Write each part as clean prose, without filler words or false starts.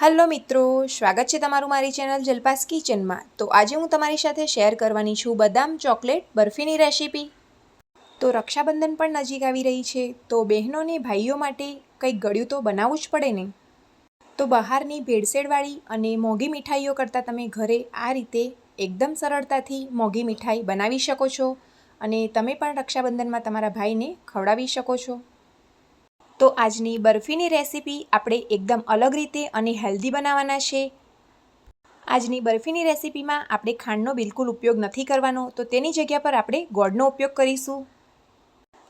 Hello મિત્રો, સ્વાગત છે તમારું મારી ચેનલ જલપાસ કિચનમાં। તો આજે હું તમારી સાથે શેર કરવાની છું બદામ ચોકલેટ બરફીની રેસીપી। તો રક્ષાબંધન પણ નજીક આવી રહી છે, તો બહેનોને ભાઈઓ માટે કંઈક ગળ્યું તો બનાવવું જ પડે ને। તો બહારની ભેળસેળવાળી અને મોંઘી મીઠાઈઓ કરતાં તમે ઘરે આ રીતે એકદમ સરળતાથી મોંઘી મીઠાઈ બનાવી શકો છો અને તમે પણ રક્ષાબંધનમાં તમારા ભાઈને ખવડાવી શકો છો। તો આજની બરફીની રેસીપી આપણે એકદમ અલગ રીતે અને હેલ્ધી બનાવવાના છે। આજની બરફીની રેસીપીમાં આપણે ખાંડનો બિલકુલ ઉપયોગ નથી કરવાનો, તો તેની જગ્યા પર આપણે ગોળનો ઉપયોગ કરીશું।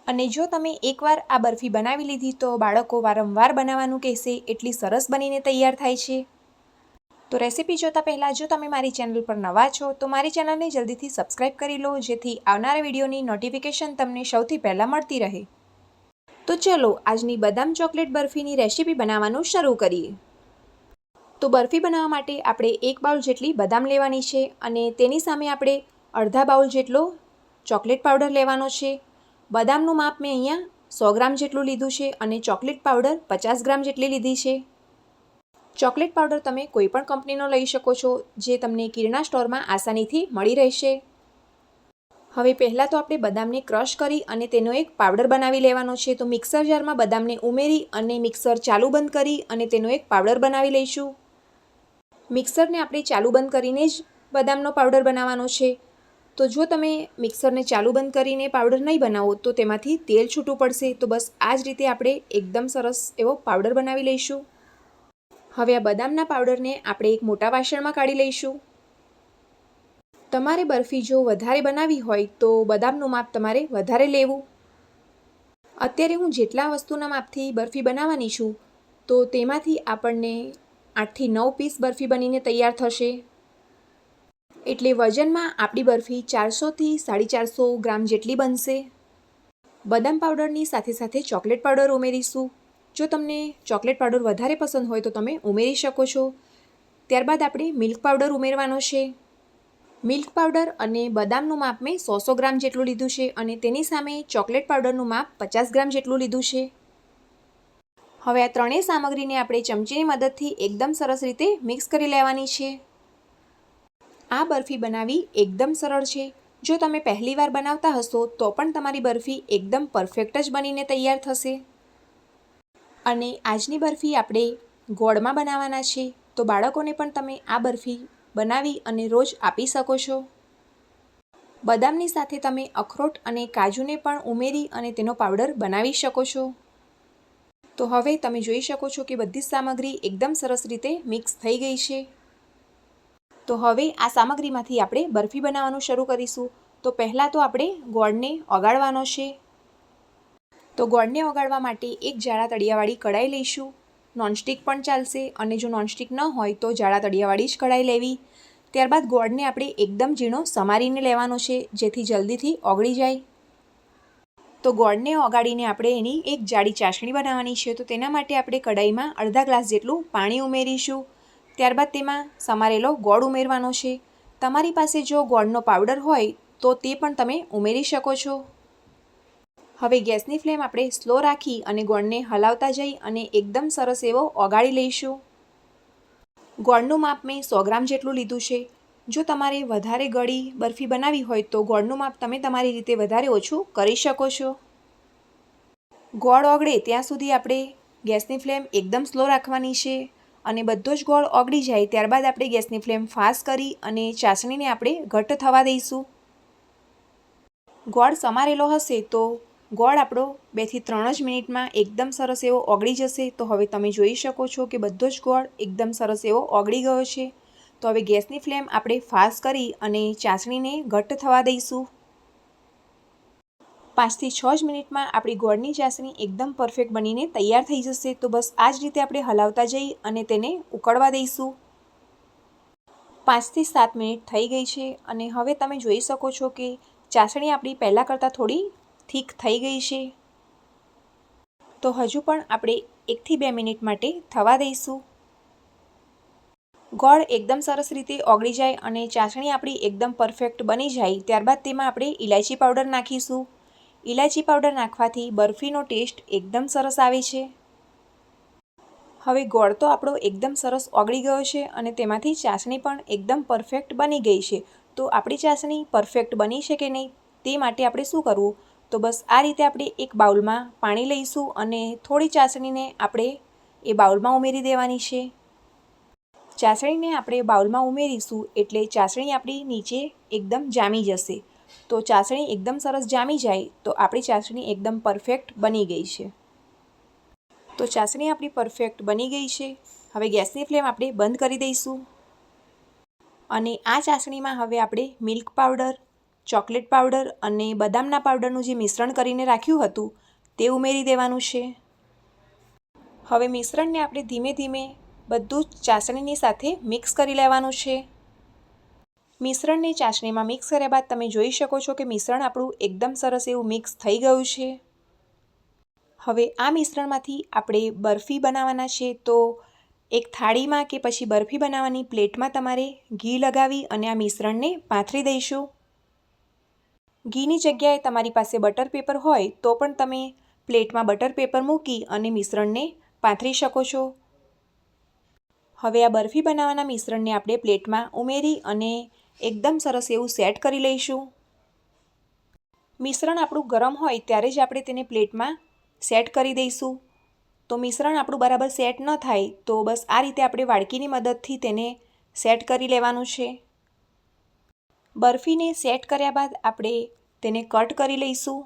અને જો તમે એકવાર આ બરફી બનાવી લીધી તો બાળકો વારંવાર બનાવવાનું કહેશે, એટલી સરસ બનીને તૈયાર થાય છે। તો રેસીપી જોતાં પહેલાં જો તમે મારી ચેનલ પર નવા છો તો મારી ચેનલને જલ્દીથી સબસ્ક્રાઈબ કરી લો, જેથી આવનારા વિડીયોની નોટિફિકેશન તમને સૌથી પહેલાં મળતી રહે। તો ચલો આજની બદામ ચોકલેટ બરફીની રેસીપી બનાવવાનું શરૂ કરીએ। તો બરફી બનાવવા માટે આપણે 1 બાઉલ જેટલી બદામ લેવાની છે અને તેની સામે આપણે અડધા બાઉલ જેટલો ચોકલેટ પાવડર લેવાનો છે। બદામનું માપ મેં અહીંયા 100 ગ્રામ જેટલું લીધું છે અને ચોકલેટ પાવડર 50 ગ્રામ જેટલી લીધી છે। ચોકલેટ પાવડર તમે કોઈ પણ કંપનીનો લઈ શકો છો, જે તમને કિરણા સ્ટોરમાં આસાનીથી મળી રહેશે। હવે પહેલાં તો આપણે બદામને ક્રશ કરી અને તેનો એક પાવડર બનાવી લેવાનો છે। તો મિક્સર જારમાં બદામને ઉમેરી અને મિક્સર ચાલુ બંધ કરી અને તેનો એક પાવડર બનાવી લઈશું। મિક્સરને આપણે ચાલુ બંધ કરીને જ બદામનો પાવડર બનાવવાનો છે। તો જો તમે મિક્સરને ચાલુ બંધ કરીને પાવડર નહીં બનાવો તો તેમાંથી તેલ છૂટું પડશે। તો બસ આ જ રીતે આપણે એકદમ સરસ એવો પાવડર બનાવી લઈશું। હવે આ બદામના પાવડરને આપણે એક મોટા વાસણમાં કાઢી લઈશું। તમારે બરફી જો વધારે બનાવી હોય તો બદામનું માપ તમારે વધારે લેવું। અત્યારે હું જેટલા વસ્તુના માપથી બરફી બનાવવાની છું તો તેમાંથી આપણને 8થી 9 પીસ બરફી બનીને તૈયાર થશે। એટલે વજનમાં આપણી બરફી 400થી 450 ગ્રામ જેટલી બનશે। બદામ પાવડરની સાથે સાથે ચોકલેટ પાવડર ઉમેરીશું। જો તમને ચોકલેટ પાવડર વધારે પસંદ હોય તો તમે ઉમેરી શકો છો। ત્યારબાદ આપણે મિલ્ક પાવડર ઉમેરવાનો છે। મિલ્ક પાવડર અને બદામનું માપ મેં 100 ગ્રામ જેટલું લીધું છે અને તેની સામે ચોકલેટ પાવડરનું માપ 50 ગ્રામ જેટલું લીધું છે। હવે આ ત્રણેય સામગ્રીને આપણે ચમચીની મદદથી એકદમ સરસ રીતે મિક્સ કરી લેવાની છે। આ બરફી બનાવવી એકદમ સરળ છે। જો તમે પહેલીવાર બનાવતા હશો તો પણ તમારી બરફી એકદમ પરફેક્ટ જ બનીને તૈયાર થશે। અને આજની બરફી આપણે ગોળમાં બનાવવાના છે, તો બાળકોને પણ તમે આ બરફી બનાવી અને રોજ આપી શકો છો। બદામની સાથે તમે અખરોટ અને કાજુને પણ ઉમેરી અને તેનો પાવડર બનાવી શકો છો। તો હવે તમે જોઈ શકો છો કે બધી જ સામગ્રી એકદમ સરસ રીતે મિક્સ થઈ ગઈ છે। તો હવે આ સામગ્રીમાંથી આપણે બરફી બનાવવાનું શરૂ કરીશું। તો પહેલાં તો આપણે ગોળને ઓગાળવાનો છે। તો ગોળને ઓગાળવા માટે એક જાડા તળિયાવાળી કઢાઈ લઈશું। નોનસ્ટિક પણ ચાલશે અને જો નોનસ્ટિક ન હોય તો જાડા તળિયાવાળી જ કઢાઈ લેવી। ત્યારબાદ ગોળને આપણે એકદમ ઝીણો સમારીને લેવાનો છે, જેથી જલ્દીથી ઓગળી જાય। તો ગોળને ઓગાળીને આપણે એની એક જાડી ચાસણી બનાવવાની છે। તો તેના માટે આપણે કઢાઈમાં અડધા ગ્લાસ જેટલું પાણી ઉમેરીશું। ત્યારબાદ તેમાં સમારેલો ગોળ ઉમેરવાનો છે। તમારી પાસે જો ગોળનો પાવડર હોય તો તે પણ તમે ઉમેરી શકો છો। હવે ગેસની ફ્લેમ આપણે સ્લો રાખી અને ગોળને હલાવતા જઈ અને એકદમ સરસ એવો ઓગાળી લઈશું। ગોળનું માપ મેં 100 ગ્રામ જેટલું લીધું છે। જો તમારે વધારે ગળી બરફી બનાવી હોય તો ગોળનું માપ તમે તમારી રીતે વધારે ઓછું કરી શકો છો। ગોળ ઓગળે ત્યાં સુધી આપણે ગેસની ફ્લેમ એકદમ સ્લો રાખવાની છે અને બધો જ ગોળ ઓગળી જાય ત્યારબાદ આપણે ગેસની ફ્લેમ ફાસ્ટ કરી અને ચાસણીને આપણે ઘટ્ટ થવા દઈશું। ગોળ સમારેલો હશે તો ગોળ આપણો 2 થી 3 જ મિનિટમાં એકદમ સરસ એવો ઓગળી જશે। તો હવે તમે જોઈ શકો છો કે બધો જ ગોળ એકદમ સરસ એવો ઓગળી ગયો છે। તો હવે ગેસની ફ્લેમ આપણે ફાસ્ટ કરી અને ચાસણીને ઘટ્ટ થવા દઈશું। 5 થી 6 જ મિનિટમાં આપણી ગોળની ચાસણી એકદમ પરફેક્ટ બનીને તૈયાર થઈ જશે। તો બસ આ જ રીતે આપણે હલાવતા જઈ અને તેને ઉકળવા દઈશું। 5 થી 7 મિનિટ થઈ ગઈ છે અને હવે તમે જોઈ શકો છો કે ચાસણી આપણી પહેલાં કરતાં થોડી થીક થઈ ગઈ છે। તો હજુ પણ આપણે 1 થી 2 મિનિટ માટે થવા દઈશું। ગોળ એકદમ સરસ રીતે ઓગળી જાય અને ચાસણી આપણી એકદમ પરફેક્ટ બની જાય ત્યારબાદ તેમાં આપણે ઇલાયચી પાવડર નાખીશું। ઇલાયચી પાવડર નાખવાથી બરફીનો ટેસ્ટ એકદમ સરસ આવે છે। હવે ગોળ તો આપણો એકદમ સરસ ઓગળી ગયો છે અને તેમાંથી ચાસણી પણ એકદમ પરફેક્ટ બની ગઈ છે. તો આપણી ચાસણી પરફેક્ટ બની છે કે નહીં તે માટે આપણે શું કરવું, તો બસ આ રીતે આપણે એક બાઉલમાં પાણી લઈશું અને થોડી ચાસણીને આપણે એ બાઉલમાં ઉમેરી દેવાની છે. ચાસણીને આપણે બાઉલમાં ઉમેરીશું એટલે ચાસણી આપણી નીચે એકદમ જામી જશે. તો ચાસણી એકદમ સરસ જામી જાય તો આપણી ચાસણી એકદમ પરફેક્ટ બની ગઈ છે. તો ચાસણી આપણી પરફેક્ટ બની ગઈ છે. હવે ગેસની ફ્લેમ આપણે બંધ કરી દઈશું અને આ ચાસણીમાં હવે આપણે મિલ્ક પાવડર, ચોકલેટ પાવડર અને બદામના પાવડરનું જે મિશ્રણ કરીને રાખ્યું હતું તે ઉમેરી દેવાનું છે. હવે મિશ્રણને આપણે ધીમે ધીમે બધું જ ચાસણીની સાથે મિક્સ કરી લેવાનું છે. મિશ્રણને ચાસણીમાં મિક્સ કર્યા બાદ તમે જોઈ શકો છો કે મિશ્રણ આપણું એકદમ સરસ એવું મિક્સ થઈ ગયું છે. હવે આ મિશ્રણમાંથી આપણે બરફી બનાવવાના છે. તો એક થાળીમાં કે પછી બરફી બનાવવાની પ્લેટમાં તમારે ઘી લગાવી અને આ મિશ્રણને પાથરી દઈશું. ઘીની જગ્યાએ તમારી પાસે બટર પેપર હોય તો પણ તમે પ્લેટમાં બટર પેપર મૂકી અને મિશ્રણને પાથરી શકો છો. હવે આ બરફી બનાવવાના મિશ્રણને આપણે પ્લેટમાં ઉમેરી અને એકદમ સરસ એવું સેટ કરી લઈશું. મિશ્રણ આપણું ગરમ હોય ત્યારે જ આપણે તેને પ્લેટમાં સેટ કરી દઈશું. તો મિશ્રણ આપણું બરાબર સેટ ન થાય તો બસ આ રીતે આપણે વાડકીની મદદથી તેને સેટ કરી લેવાનું છે. બરફીને સેટ કર્યા બાદ આપણે તેને કટ કરી લઈશું.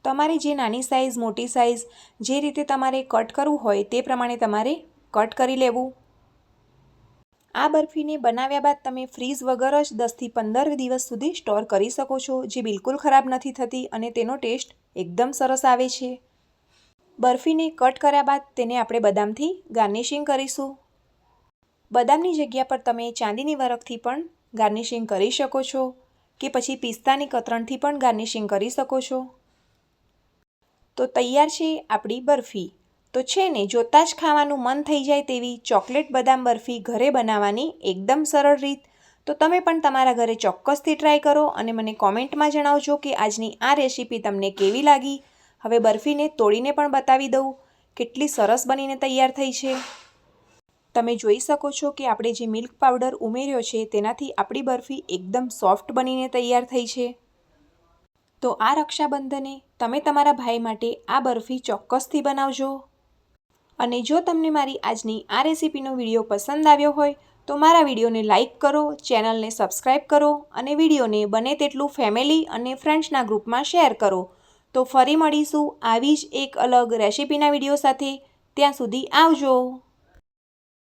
તમારે જે નાની સાઇઝ, મોટી સાઇઝ જે રીતે તમારે કટ કરવું હોય તે પ્રમાણે તમારે કટ કરી લેવું. આ બરફીને બનાવ્યા બાદ તમે ફ્રીઝ વગર જ 10થી 15 દિવસ સુધી સ્ટોર કરી શકો છો, જે બિલકુલ ખરાબ નથી થતી અને તેનો ટેસ્ટ એકદમ સરસ આવે છે. બરફીને કટ કર્યા બાદ તેને આપણે બદામથી ગાર્નિશિંગ કરીશું. બદામની જગ્યા પર તમે ચાંદીની વરખથી પણ ગાર્નિશિંગ કરી શકો છો કે પછી પિસ્તાની કતરણથી પણ ગાર્નિશિંગ કરી શકો છો. તો તૈયાર છે આપણી બરફી. તો છે ને, જોતાં જ ખાવાનું મન થઈ જાય તેવી ચોકલેટ બદામ બરફી ઘરે બનાવવાની એકદમ સરળ રીત. તો તમે પણ તમારા ઘરે ચોક્કસથી ટ્રાય કરો અને મને કોમેન્ટમાં જણાવજો કે આજની આ રેસીપી તમને કેવી લાગી. હવે બરફીને તોડીને પણ બતાવી દઉં કેટલી સરસ બનીને તૈયાર થઈ છે. તમે જોઈ શકો છો કે આપણે જે મિલ્ક પાવડર ઉમેર્યો છે તેનાથી આપણી બરફી એકદમ સોફ્ટ બનીને તૈયાર થઈ છે. તો આ રક્ષાબંધને તમે તમારા ભાઈ માટે આ બરફી ચોક્કસથી બનાવજો. અને જો તમને મારી આજની આ રેસીપીનો વિડીયો પસંદ આવ્યો હોય તો મારા વિડીયોને લાઇક કરો, ચેનલને સબસ્ક્રાઈબ કરો અને વિડીયોને બને તેટલું ફેમિલી અને ફ્રેન્ડ્સના ગ્રુપમાં શેર કરો. તો ફરી મળીશું આવી જ એક અલગ રેસીપીના વિડીયો સાથે. ત્યાં સુધી આવજો.